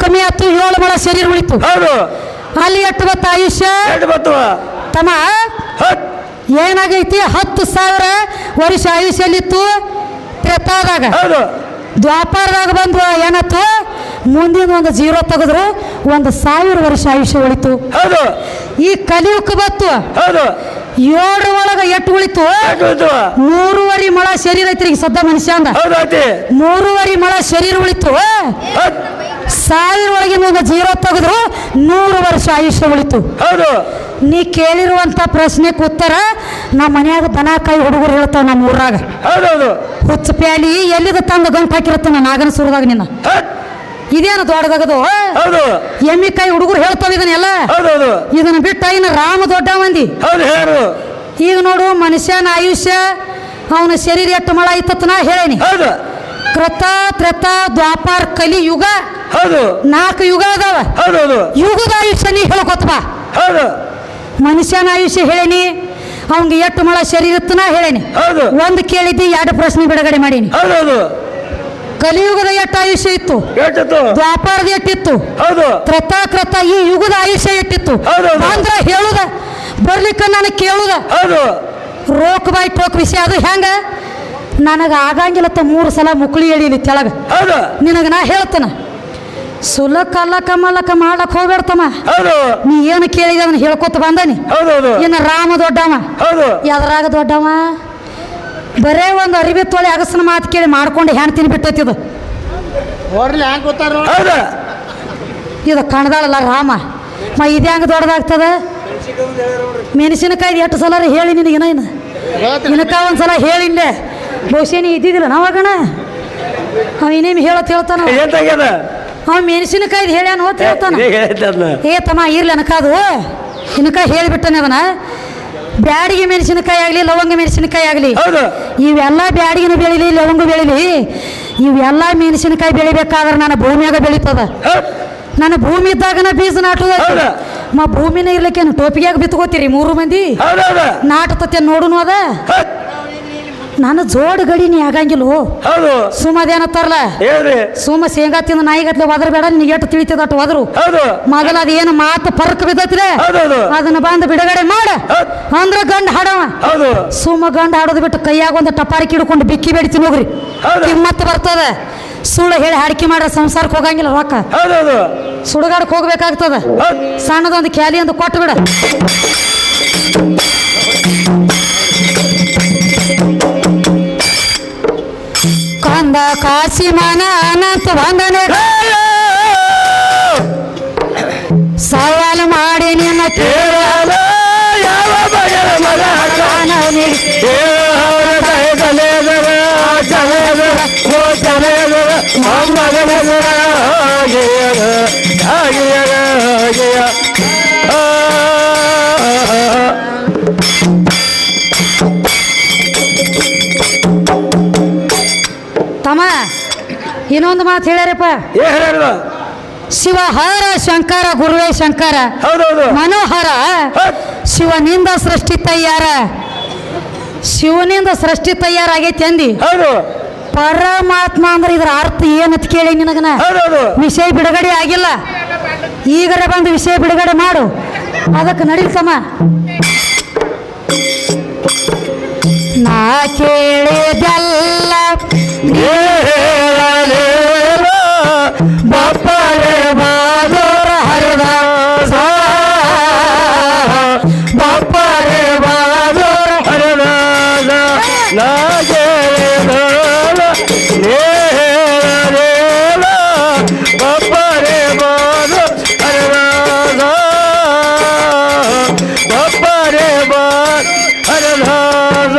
ಕಮ್ಮಿ ಆಯ್ತು 7 ಮೊಳ ಶರೀರ ಉಳಿತು ಹೌದು ಅಲ್ಲಿ ಎಷ್ಟು ಬತ್ತ ಆಯುಷ್ಯ ತಮ್ಮ ಏನಾಗೈತಿ 10,000 ವರ್ಷ ಆಯುಷ್ಯಲ್ಲಿತ್ತು ತ್ರೇತಾದಾಗ ದ್ವಾಪಾರದಾಗ ಬಂದು ಏನಾಯ್ತು ಮುಂದಿನ ಒಂದು 0 ತೆಗೆದ್ರು 1,000 ವರ್ಷ ಆಯುಷ್ಯ ಉಳಿತು ಈ ಕಲಿಯುಗ ಬತ್ತು 7 ಒಳಗ ಎಷ್ಟು ಉಳಿತು 3.5 ಮೊಳ ಶರೀರ ಐತ್ರಿ ಈಗ ಸದ್ದ ಮನುಷ್ಯ ಅಂದ 3.5 ಮೊಳ ಶರೀರ ಉಳಿತು 1000 ಒಳಗಿನ ಒಂದು 0 ತೆಗೆದ್ರು 100 ವರ್ಷ ಆಯುಷ್ಯ ಉಳಿತು ನೀ ಕೇಳಿರುವಂತ ಪ್ರಶ್ನೆಗೆ ಉತ್ತರ ನಮ್ಮ ಮನ್ಯಾಗ ದನ ಕಾಯಿ ಹುಡುಗರು ಹೇಳ್ತಾವ ನಮ್ಮ ಊರಾಗ ಹುಚ್ಚ ಪ್ಯಾಲಿ ಎಲ್ಲಿದ ತಂದ ಗಂಟು ಹಾಕಿರುತ್ತಾನ ನಾಗನ ಸುರದಾಗ ನಿನ್ನ ಇದೇನು ದೊಡ್ಡದಾಗದು ಎಮ್ಮಿ ಕಾಯಿ ಹುಡುಗರು ಹೇಳ್ತಾವ ಇದನ್ನೆಲ್ಲ ಇದನ್ನ ಬಿಟ್ಟ ಇನ್ನು ರಾಮ ದೊಡ್ಡ ಮಂದಿ ಈಗ ನೋಡು ಮನುಷ್ಯನ ಆಯುಷ್ಯ ಅವನ ಶರೀರ ಎಷ್ಟು ಮೊಳ ಐತತ್ ನಾ ಹೇಳೇನಿ ಕೃತ ತ್ರೇತ ದ್ವಾಪಾರ ಕಲಿ ಯುಗ 4 ಯುಗ ಅದಾವ ಯುಗದ ಆಯುಷ್ಯ ನೀ ಹೇಳ್ಕೊತ ಬಾ ಮನುಷ್ಯನ ಆಯುಷ್ಯ ಹೇಳೇನಿ ಅವನ್ಗೆ ಎಷ್ಟು ಮೊಳ ಶರೀರ ಇತ್ತು ನಾ ಹೇಳೇನಿ ಒಂದು ಕೇಳಿದ್ದಿ 2 ಪ್ರಶ್ನೆ ಬಿಡುಗಡೆ ಮಾಡೀನಿ ಕಲಿಯುಗದ ಎಷ್ಟು ಆಯುಷ್ಯ ಇತ್ತು ದ್ವಾಪಾರದ ಎಷ್ಟಿತ್ತು ತ್ರೇತ ಈ ಯುಗದ ಆಯುಷ್ಯ ಎಷ್ಟಿತ್ತು ಅಂದ್ರ ಹೇಳುದ ಬರ್ಲಿಕ್ಕ ನನಗೆ ಕೇಳುದ ರೋಕ್ ಬಾಯ್ ಟೋಕ್ ವಿಷಯ ಅದು ಹೆಂಗ ನನಗ ಆಗಂಗಿಲ್ಲತ್ತ 3 ಸಲ ಮುಕ್ಳಿ ಎಳೀಲಿ ತೆಳಗ ನಿನಗ ನಾ ಹೇಳ್ತಾನ ಸುಲಕ ಅಲ್ಲಕ ಮಲ್ಲಕ ಮಾಡಕ್ ಹೋಗ್ಬೇಡ್ತಮ್ಮ ನೀ ಏನು ಕೇಳಿದ ಅದನ್ನ ಹೇಳ್ಕೊತ ಬಂದಾನಿ ಇನ್ನು ರಾಮ ದೊಡ್ಡವ ಎದ್ರಾಗ ದೊಡ್ಡವ ಬರೇ ಒಂದು ಅರಿವಿ ತೊಳೆ ಅಗಸನ ಮಾತು ಕೇಳಿ ಮಾಡ್ಕೊಂಡು ಹೆಣ್ತೀನಿ ಬಿಟ್ಟೈತಿದು ಇದು ಕಣದಾಳಲ್ಲ ರಾಮ ಇದು ಹೆಂಗ ದೊಡ್ಡದಾಗ್ತದ ಮೆಣಸಿನಕಾಯಿ ಎಷ್ಟು ಸಲ ಹೇಳಿ ನಿನಗಿನ ಇನಕ ಒಂದ್ಸಲ ಹೇಳಿಲ್ಲೇ ಬಹುಶಃ ನೀ ಇದ್ದಿದ್ದಿಲ್ಲ ನಾವಾಗಣ ಅವ ಇನ್ನೇನು ಹೇಳ್ತಾನ ಅವ ಮೆಣಸಿನಕಾಯ್ದು ಹೇಳ್ಯಾನ ಓದ್ ಹೇಳ್ತಾನ ಏ ತಮ್ಮ ಇರ್ಲಿ ಅನಕಾದು ಇನಕ ಹೇಳಿಬಿಟ್ಟನೆ ಅದನ್ನ ಬ್ಯಾಡಿಗೆ ಮೆಣಸಿನಕಾಯಿ ಆಗಲಿ ಲವಂಗ ಮೆಣಸಿನಕಾಯಿ ಆಗಲಿ ಇವೆಲ್ಲ ಬ್ಯಾಡಿಗೆನ ಬೆಳಿಲಿ ಲವಂಗ ಬೆಳಿಲಿ ಇವೆಲ್ಲ ಮೆಣಸಿನಕಾಯಿ ಬೆಳಿಬೇಕಾದ್ರೆ ನನ್ನ ಭೂಮಿಯಾಗ ಬೆಳೀತದ ನನ್ನ ಭೂಮಿ ಇದ್ದಾಗನ ಬೀಜ ನಾಟುದ ಭೂಮಿನ ಇರ್ಲಿಕ್ಕೇನು ಟೋಪಿಗ್ಯಾಗ ಬಿತ್ಕೋತೀರಿ 3 ಮಂದಿ ನಾಟತತೆ ನೋಡುನು ಅದ ನಾನು ಜೋಡ್ ಗಡಿ ನೀ ಆಗಂಗಿಲ್ಲ ಸುಮ್ಮದೇನತ್ತಾರಲ್ಲ ಸುಮ್ಮ ಶೇಂಗಾ ತಿಂದ ನಾಯಿಗತ್ಲೆ ಒದ್ರ ಬೇಡ ನಿನಗೆ ಎಷ್ಟು ತಿಳಿತದಟ್ಟು ಒದ್ರು ಮೊದಲ ಅದೇನು ಮಾತು ಫರ್ಕ್ ಬಿದ್ದೈತ್ಲೆ ಅದನ್ನ ಬಂದು ಬಿಡುಗಡೆ ಮಾಡ ಅಂದ್ರ ಗಂಡ ಹಾಡವ ಸುಮ್ಮ ಗಂಡ ಹಾಡೋದು ಬಿಟ್ಟು ಕೈಯಾಗ ಒಂದು ಟಪಾರಿಕೆ ಹಿಡ್ಕೊಂಡು ಬಿಕ್ಕಿ ಬೇಡ್ತೀನಿ ಹೋಗ್ರಿ ಕಿಮ್ಮತ್ತು ಬರ್ತದ ಸುಳ್ಳು ಹೇಳಿ ಹಾಡಿಕೆ ಮಾಡ್ರೆ ಸಂಸಾರಕ್ಕೆ ಹೋಗಂಗಿಲ್ಲ ರೊಕ್ಕ ಸುಡುಗಾಡಕ್ಕೆ ಹೋಗ್ಬೇಕಾಗ್ತದ ಸಣ್ಣದೊಂದು ಕ್ಯಾಲಿ ಅಂತ ಕೊಟ್ಟು ಬಿಡ ಕಂದ ಕಾಶಿ ಮನ ಅನಂತ ವಂದನೆ ಸವಾಲು ಮಾಡಿ ನಿನ್ನ ಕೇಳಲು ಯಾವ ಬಗೆಯ ಮಗ ತಮ್ಮ ಇನ್ನೊಂದು ಮಾತು ಹೇಳ್ಯಾರಪ್ಪ ಶಿವಹರ ಶಂಕರ ಗುರುವೇ ಶಂಕರ ಮನೋಹರ ಶಿವನಿಂದ ಸೃಷ್ಟಿ ತಯ್ಯಾರ ಶಿವನಿಂದ ಸೃಷ್ಟಿ ತಯ್ಯಾರಾಗೈತಿ ಅಂದಿ ಪರಮಾತ್ಮ ಅಂದ್ರೆ ಇದ್ರ ಅರ್ಥ ಏನಂತ ಕೇಳಿ ನಿನಗನ ವಿಷಯ ಬಿಡುಗಡೆ ಆಗಿಲ್ಲ ಈಗರ ಬಂದು ವಿಷಯ ಬಿಡುಗಡೆ ಮಾಡು ಅದಕ್ಕೆ ನಡೀತಮ್ಮ ನಾ ಕೇಳಿದಲ್ಲ ಬಪ್ಪರೆ ಬಾದೋರ ಹರಿದಾಸ ಬಪ್ಪರೆ ಬಾದೋರ ಹರಿದಾಸ ನಾ ಕೇಳಿದಲ್ಲ ಬಪ್ಪರೆ ಬಾದೋ ಹರಿದಾಸ ಬಪ್ಪರೆ ಬಾದ ಹರಿದಾಸ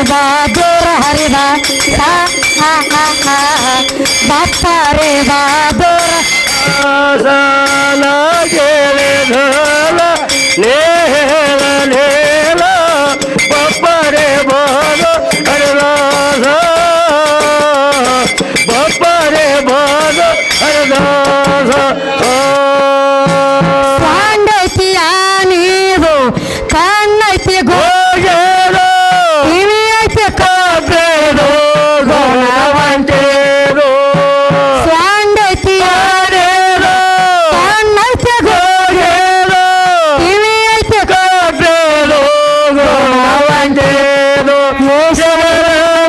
ಬಹಾದೂರ ಹರಿದಾಸ ಬಾಪ ರೇ ಬಹಾದೂರ ಧೋಲ ನೇಲ ನೇಲ ಬಪ್ಪರೆ ಬೋದು ಹರಿದಾಸ ಬಪ್ಪರೆ ಬೋದು ಹರಿದಾಸ ಸಾಂಡೈತಿಯ ನೀರು ಕಣ್ಣೈತಿ ಗೋಗೇರು ಕಿವಿ ಐತಿ ಕಾಪೇರು ಗೋಣವಂಟೇರು ಸಾಂಡೈತಿಯ ಕಣ್ಣೈತಿ ಗೋಗೇರು ಕಿವಿ ಐತಿ ಕಾಪೇರು ಗೋಣವಂಟೇರು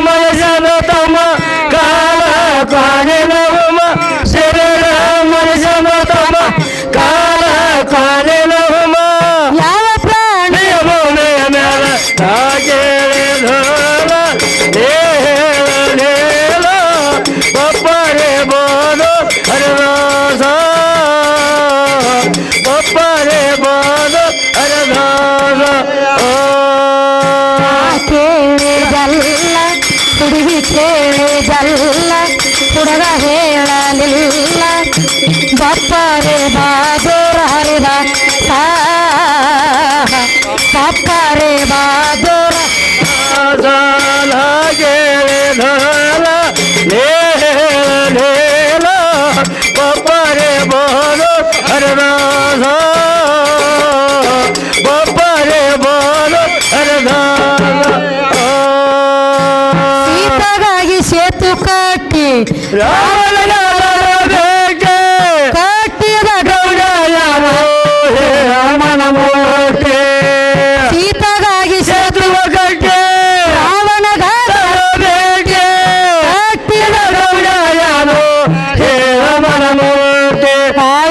ಮನುಷ್ಯನ ತಮ್ಮ ಕಾಲ ಕಾಣಿನವಮ ಶರೀರ ಮನುಷ್ಯನ ತಮ್ಮ ಕಾಲ ಕಾಣಿನವಮ ಯಾವ ಪ್ರಾಣಿ ಭೂಮಿಯ ಮೇಲೆ ಧೋಲ ನೇಲ ನೇಲ ಬಪ್ಪರೆ ಬೋದು ಹರಿದಾಸ ಬಪ್ಪರೆ ಬೋದು ಹರಿದಾಸ ಕೇಳಿದಲ್ಲ ಹುಡುಗಿ ಕೇಳಿದಲ್ಲ ಹುಡುಗ ಹೇಳಲಿಲ್ಲ ಬಪ್ಪರೆ ಬಹಾದೂರ ಹರಿದಾಸ ಬಪ್ಪರೆ ಬಹಾದೂರ ಸಾಲ ಧೋಲ ನೇಲ ನೇಲ ಬಪ್ಪರೆ ಬೋದು ಹರಿದಾಸ ಬಪ್ಪರೆ ಬೋದು ಹರಿದಾಸ ಸೀತೆಗಾಗಿ ಸೇತು ಕಟ್ಟಿ ರಾವಣನ ಬೇಕೆ ಕಟ್ಟಿದ ಗೌಡಯನು ಹೇ ರಾಮನ ಮೂರ್ತಿ ಸೀತೆಗಾಗಿ ಸೇತು ಸೇತುವ ಕಟ್ಟೆ ರಾವಣಗ ಬೇಕೆ ಕಟ್ಟಿದ ಗೌಡಯನು ಹೇ ರಾಮನ ಮೂರ್ತಿ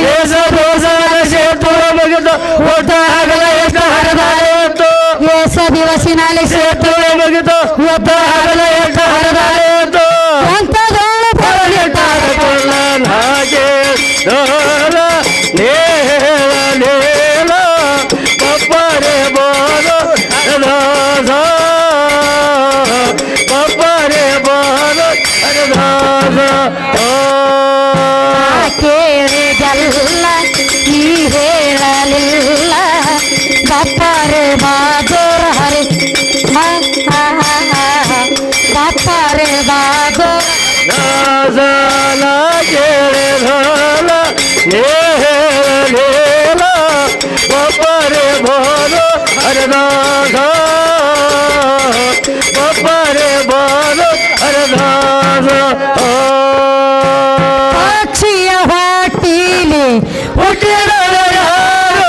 ದೇಶ ದೋಷದ ಸೇತುವ ಮುಗಿದು ಒಟ್ಟ ಹಗಲ ಎಷ್ಟು ಹರಿದಾಯಿತು ಏಸ ದಿವಸಿನಲ್ಲಿ ಸೇತುವ ಮುಗಿದು ಒಟ್ಟ ಹಗಲ ಎಷ್ಟು ಹರಿದಾಯಿತು ಸ್ವಂತಗಳು ಹಾಗೆ ಧೋಲ ನೇಲ ನೇಲ ಬಪ್ಪರೆ ಬೋದು ಹರಿದಾಸ ಬಪ್ಪರೆ ಬೋದು ಹರಿದಾಸ ಕೇಳಿದಲ್ಲ ನೀ ಹೇಳಲಿಲ್ಲ ಬಪ್ಪರೆ ಬಹಾದೂರ ಹರಿ ಬಪ್ಪರೆ ಬಹಾದೂರ ಸಾಲ ಧೋಲ ನೇಲ ನೇಲ ಬಪ್ಪರೆ ಬೋದು ಹರಿದಾಸ ಬಪ್ಪರೆ ಬೋದು ಹರಿದಾಸ ಪಕ್ಷಿಯ ಹೊಟ್ಟೀಲಿ ಹುಟ್ಟಿದರೆ ಯಾರು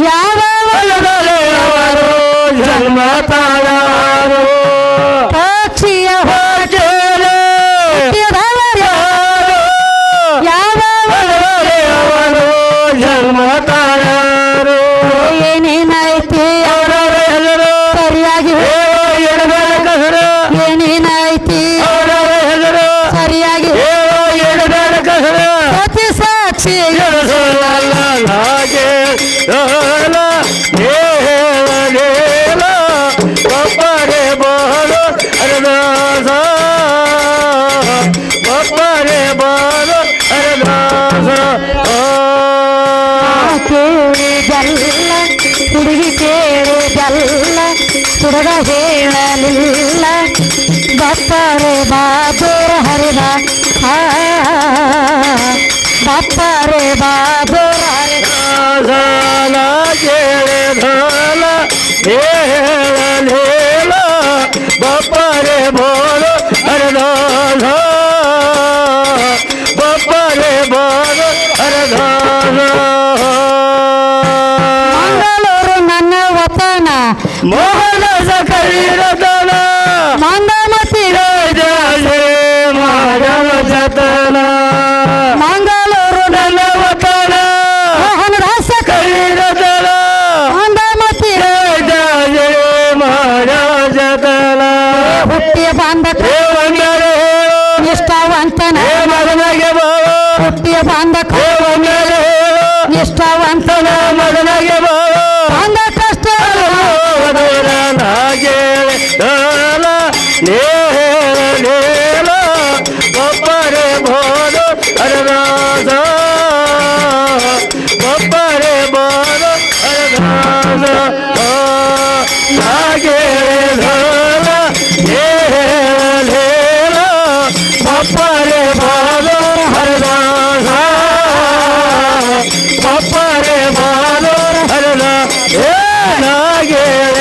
ಯಾವ ಹೊಲದಲ್ಲಿ ಅವರು ಜನ್ಮ ತಾಳಾರು ಪಕ್ಷಿಯ ಹೊಟ್ಟೆಲೆ ಹೊಟ್ಟಿದವರು ಯಾರು ಯಾವ ಹೊಲದಲ್ಲಿ ಅವರು ಜನ್ಮ ತಾಳಾರು ಏನೇನೈತಿ ಅವರವರ ಹೆಸರು ಸರಿಯಾಗಿ ಎಡಬಲ ಕಸರು ಏನೇನೈತಿ ಅವರವರ ಹೆಸರು ಸರಿಯಾಗಿ ಎಡಬಲ ಕಸರು ಸತಿ ಸಾಕ್ಷಿ ಹಾಗೆ ಧೋಲ ನೇಲ ನೇಲ ಬಪ್ಪರೆ ಬೋದು ಹರಿದಾಸ ಬಪ್ಪರೆ ಬೋದು ಹರಿದಾಸ ಕೇಳಿದಲ್ಲ ಹುಡುಗಿ ಕೇಳಿದಲ್ಲ ಹುಡುಗ ಹೇಳಲಿಲ್ಲ ಬಪ್ಪರೆ ಬಹಾದೂರ ಹರಿದಾಸ ಬಪ್ಪರೆ ಬಹಾದೂರ ಹರಿದಾಸ ಸಾಲ ಧೋಲ ನೇಲ ನೇಲ ಬಪ್ಪರೆ ಬೋದು ಹರಿದಾಸ ಬಪ್ಪರೆ ಬೋದು ಹರಿದಾಸ ಮಂಗಳೂರು ನನ್ನ ವತನ ಮೋಹನ ಸಕಲಿರತನ ಮಂದಮತಿ ಮಾಡಲ ಜತನ ಮಂಗಳೂರು ನನ್ನ ವತನ ಮೋಹನದಾಸ ಕಲಿರತನ ಮಂದಮತಿ ಮಾಡ ನಾಗೇಳ